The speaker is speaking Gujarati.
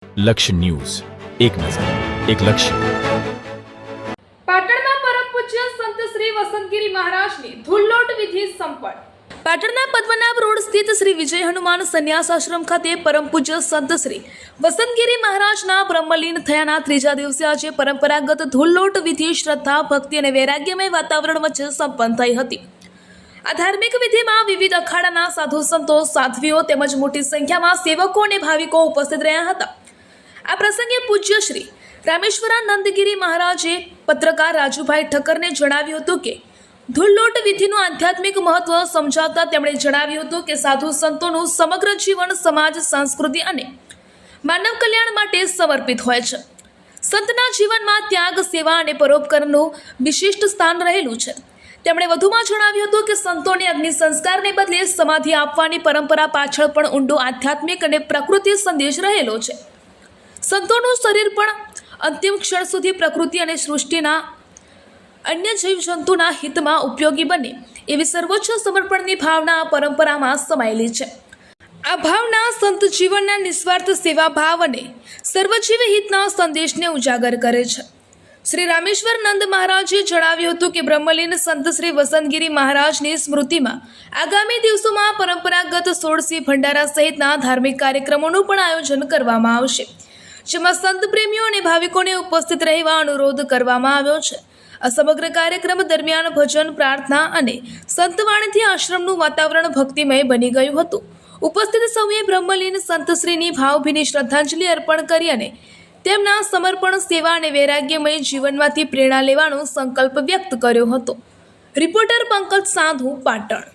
લક્ષ્ય ન્યૂઝ, એક નજર, એક લક્ષ્ય. પાટણમાં પરમ પૂજ્ય સંત શ્રી વસંતગીરી મહારાજની ધુલ્લોટ વિધિ સંપન્ન. પાટણના પદ્મનાભ રોડ સ્થિત શ્રી વિજય હનુમાન સંન્યાસ આશ્રમ ખાતે પરમ પૂજ્ય સંત શ્રી વસંતગીરી મહારાજના બ્રહ્મલીન થયાના ત્રીજા દિવસે આજે પરંપરાગત ધુલ્લોટ વિધિ શ્રદ્ધા, ભક્તિ અને વૈરાગ્યમય વાતાવરણ વચ્ચે સંપન્ન થઈ હતી. આ ધાર્મિક વિધિમાં વિવિધ અખાડાના સાધુ સંતો, સાધ્વીઓ તેમજ મોટી સંખ્યામાં સેવકો અને ભાવિકો ઉપસ્થિત રહ્યા હતા. આ પ્રસંગે પૂજ્ય શ્રી રામેશ્વરાનંદગીરી મહારાજે પત્રકાર રાજુભાઈ ઠક્કરને જણાવ્યું હતું કે ધુલ્લોટ વિધિનું આધ્યાત્મિક મહત્વ સમજાવતા તેમણે જણાવ્યું હતું કે સાધુ સંતોનું સમગ્ર જીવન સમાજ, સંસ્કૃતિ અને માનવ કલ્યાણ માટે સમર્પિત હોય છે. સંતના જીવનમાં ત્યાગ, સેવા અને પરોપકારનું વિશિષ્ટ સ્થાન રહેલું છે. તેમણે વધુમાં જણાવ્યું હતું કે સંતોને અગ્નિ સંસ્કારને બદલે સમાધિ આપવાની પરંપરા પાછળ પણ ઊંડો આધ્યાત્મિક અને પ્રકૃતિ સંદેશ રહેલો છે. સંતોનું શરીર પણ અંતિમ ક્ષણ સુધી પ્રકૃતિ અને સૃષ્ટિના અન્ય જીવજંતુના હિતમાં ઉપયોગી બને એવી સર્વોચ્ચ સમર્પણની ભાવના આ પરંપરામાં સમાયેલી છે. આ ભાવના સંત જીવનના નિસ્વાર્થ સેવા ભાવ અને સર્વજીવ હિતના સંદેશને ઉજાગર કરે છે. શ્રી રામેશ્વરાનંદ મહારાજે જણાવ્યું હતું કે બ્રહ્મલીન સંત શ્રી વસંતગીરી મહારાજની સ્મૃતિમાં આગામી દિવસોમાં પરંપરાગત સોળસી ભંડારા સહિતના ધાર્મિક કાર્યક્રમોનું પણ આયોજન કરવામાં આવશે, જેમાં સંત પ્રેમીઓ અને ભાવિકોને ઉપસ્થિત રહેવા અનુરોધ કરવામાં આવ્યો છે. આ સમગ્ર કાર્યક્રમ દરમિયાન ભજન, પ્રાર્થના અને સંતવાણીથી આશ્રમનું વાતાવરણ ભક્તિમય બની ગયું હતું. ઉપસ્થિત સૌએ બ્રહ્મલીન સંતશ્રીની ભાવભીની શ્રદ્ધાંજલિ અર્પણ કરી અને તેમના સમર્પણ, સેવા અને વૈરાગ્યમય જીવનમાંથી પ્રેરણા લેવાનો સંકલ્પ વ્યક્ત કર્યો હતો. રિપોર્ટર પંકજ સાંધુ, પાટણ.